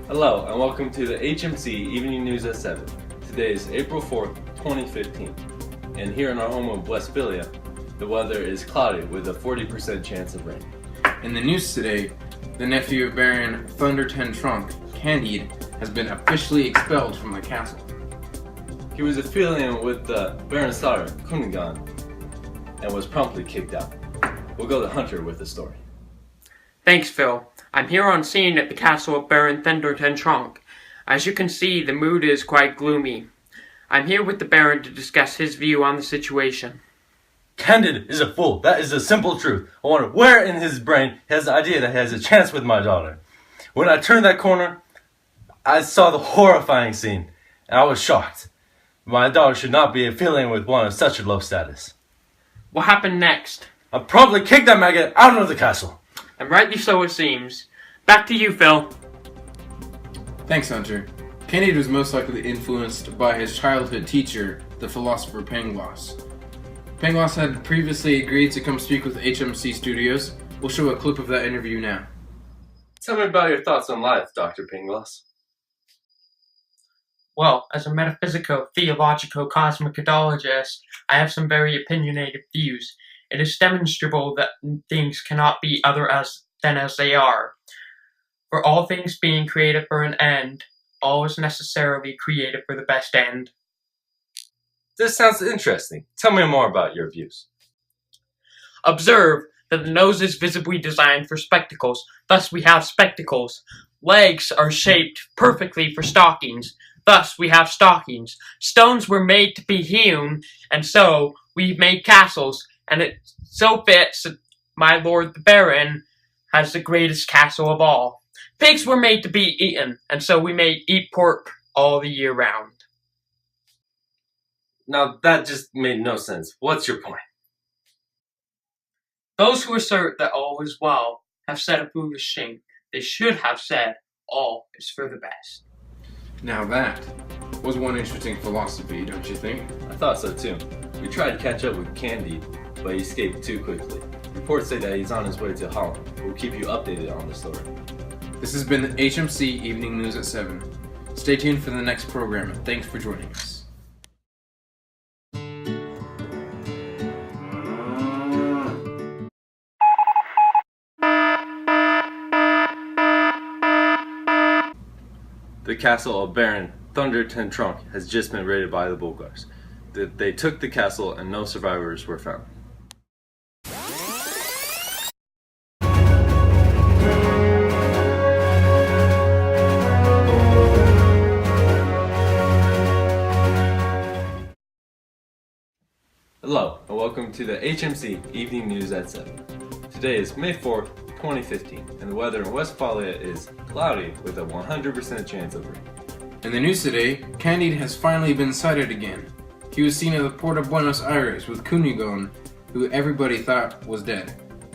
Hello and welcome to the HMC Evening News at 7. Today is April 4th, 2015, and here in our home of Westphalia, the weather is cloudy with a 40% chance of rain. In the news today, the nephew of Baron Thunder Ten Trunk, Candide, has been officially expelled from the castle. He was affiliated with the Baron's daughter, Candide, and was promptly kicked out. We'll go to Hunter with the story. Thanks, Phil. I'm here on scene at the castle of Baron Thunder Ten Trunk. As you can see, the mood is quite gloomy. I'm here with the Baron to discuss his view on the situation. Candide is a fool. That is the simple truth. I wonder where in his brain he has the idea that he has a chance with my daughter. When I turned that corner, I saw the horrifying scene, and I was shocked. My daughter should not be affiliated with one of such a low status. What happened next? I promptly kicked that maggot out of the castle. And rightly so it seems. Back to you, Phil. Thanks, Hunter. Candide was most likely influenced by his childhood teacher, the philosopher Pangloss. Pangloss had previously agreed to come speak with HMC Studios. We'll show a clip of that interview now. Tell me about your thoughts on life, Dr. Pangloss. Well, as a metaphysico-theologico-cosmicodologist, I have some very opinionated views. It is demonstrable that things cannot be other than as they are. For all things being created for an end, all is necessarily created for the best end. This sounds interesting. Tell me more about your views. Observe that the nose is visibly designed for spectacles, thus we have spectacles. Legs are shaped perfectly for stockings, thus we have stockings. Stones were made to be hewn, and so we made castles, and it so fits that my lord the Baron has the greatest castle of all. Pigs were made to be eaten, and so we may eat pork all the year round. Now that just made no sense. What's your point? Those who assert that all is well have said a foolish thing. They should have said all is for the best. Now that was one interesting philosophy, don't you think? I thought so too. We tried to catch up with Candide, but he escaped too quickly. Reports say that he's on his way to Holland. We'll keep you updated on the story. This has been the HMC Evening News at 7. Stay tuned for the next program, and thanks for joining us. The castle of Baron Thunder Ten Trunk has just been raided by the Bulgars. They took the castle and no survivors were found. Hello and welcome to the HMC Evening News at 7. Today is May 4th, 2015, and the weather in Westphalia is cloudy with a 100% chance of rain. In the news today, Candide has finally been sighted again. He was seen at the port of Buenos Aires with Cunigon, who everybody thought was dead.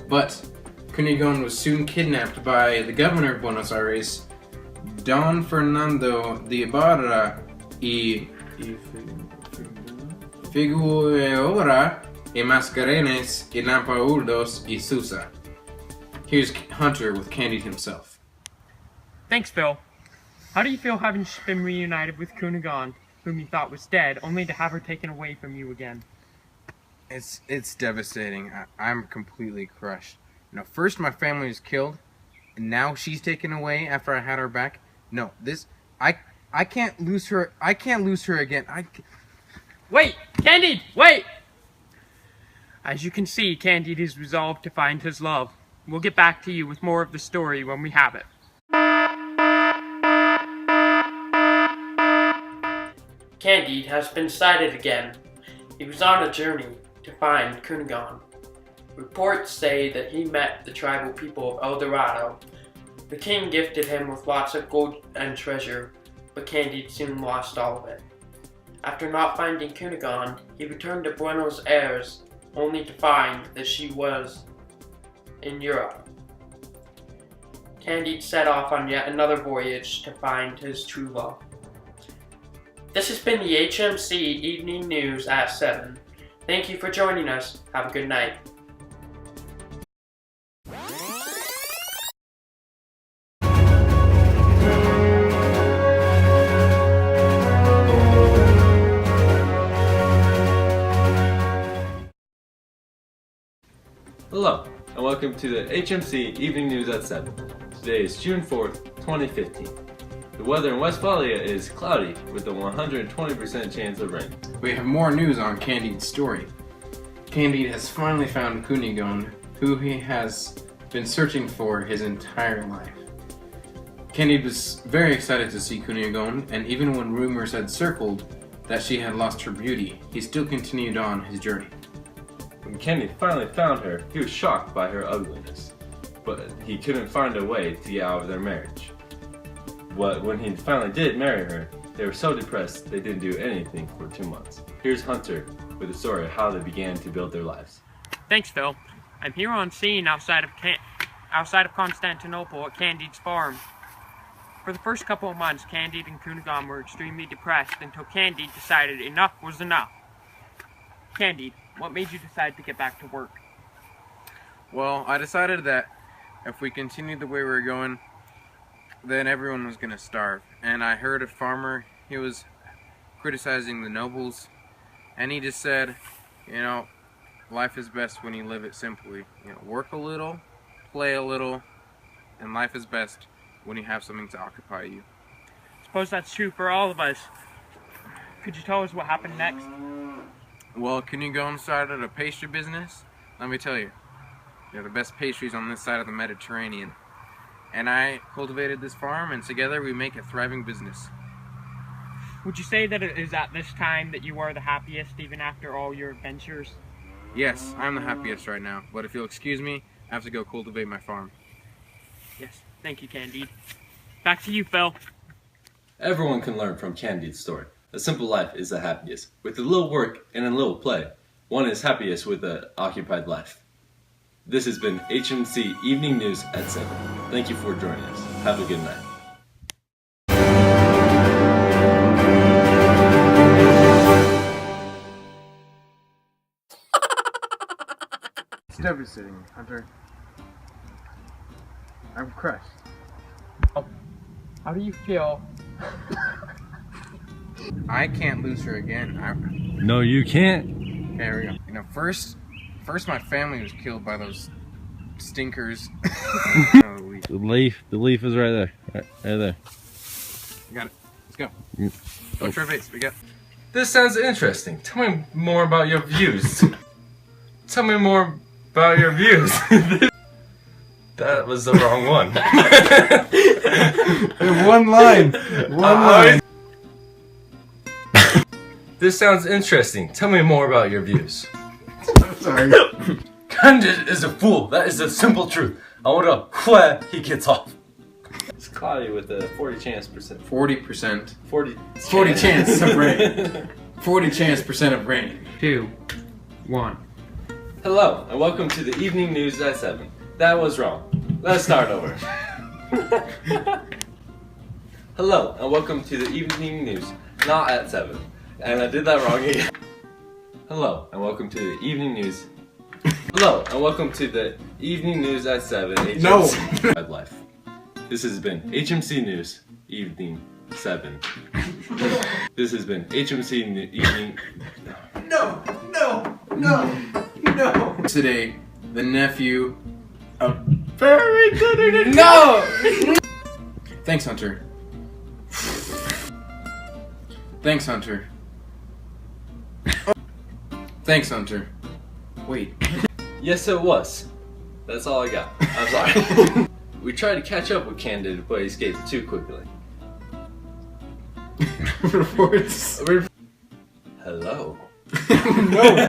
But Cunigon was soon kidnapped by the governor of Buenos Aires, Don Fernando de Ibarra y Figueroa y Mascarenes y Lampauldos y Sousa. Here's Hunter with Candide himself. Thanks, Phil. How do you feel having been reunited with Cunigon, whom you thought was dead, only to have her taken away from you again? It's devastating. I'm completely crushed. You know, first my family was killed, and now she's taken away after I had her back. No, I can't lose her. I can't lose her again. Wait! Candide! Wait! As you can see, Candide is resolved to find his love. We'll get back to you with more of the story when we have it. Candide has been sighted again. He was on a journey to find Cunigon. Reports say that he met the tribal people of El Dorado, The king gifted him with lots of gold and treasure, but Candide soon lost all of it. After not finding Cunegonde, he returned to Buenos Aires, only to find that she was in Europe. Candide set off on yet another voyage to find his true love. This has been the HMC Evening News at 7. Thank you for joining us. Have a good night. Hello, and welcome to the HMC Evening News at 7. Today is June 4th, 2015. The weather in Westphalia is cloudy with a 120% chance of rain. We have more news on Candide's story. Candide has finally found Cunegonde, who he has been searching for his entire life. Candide was very excited to see Cunegonde, and even when rumors had circled that she had lost her beauty, he still continued on his journey. When Candide finally found her, he was shocked by her ugliness, but he couldn't find a way to get out of their marriage. When he finally did marry her, they were so depressed they didn't do anything for 2 months. Here's Hunter with a story of how they began to build their lives. Thanks, Phil. I'm here on scene outside of Constantinople at Candide's farm. For the first couple of months, Candide and Cunegonde were extremely depressed until Candide decided enough was enough. Candide, what made you decide to get back to work? Well, I decided that if we continued the way we were going, then everyone was going to starve. And I heard a farmer, he was criticizing the nobles, and he just said, you know, life is best when you live it simply. You know, work a little, play a little, and life is best when you have something to occupy you. Suppose that's true for all of us. Could you tell us what happened next? Well, Cunegonde started a pastry business. Let me tell you, they're the best pastries on this side of the Mediterranean. And I cultivated this farm, and together we make a thriving business. Would you say that it is at this time that you are the happiest, even after all your adventures? Yes, I'm the happiest right now, but if you'll excuse me, I have to go cultivate my farm. Yes, thank you, Candide. Back to you, Phil. Everyone can learn from Candide's story. A simple life is the happiest. With a little work and a little play, one is happiest with an occupied life. This has been HMC Evening News at 7. Thank you for joining us. Have a good night. It's devastating, Hunter. I'm crushed. How do you feel? I can't lose her again. No, you can't. Okay, here we go. You know, first my family was killed by those stinkers. The leaf is right there. Right there. You got it. Let's go. Go to our base. We got. This sounds interesting. Tell me more about your views. Tell me more about your views. That was the wrong one. One line. One line. This sounds interesting. Tell me more about your views. I'm sorry. Candide is a fool. That is the simple truth. I wonder where he gets off. It's cloudy with a 40% chance. 40%. 40 chance of rain. 40 chance percent of rain. 2, 1. Hello, and welcome to the Evening News at 7. That was wrong. Let's start over. Hello, and welcome to the Evening News, not at 7. And I did that wrong again. Hello, and welcome to the Evening News. Hello, and welcome to the Evening News at 7. HMC no! Life. This has been HMC News, Evening 7. This has been HMC Evening... No! Today, the nephew of... Very good. No! Thanks, Hunter. Thanks, Hunter. Thanks, Hunter. Wait. Yes, it was. That's all I got. I'm sorry. We tried to catch up with Candide, but he escaped too quickly. Reports. Hello. No.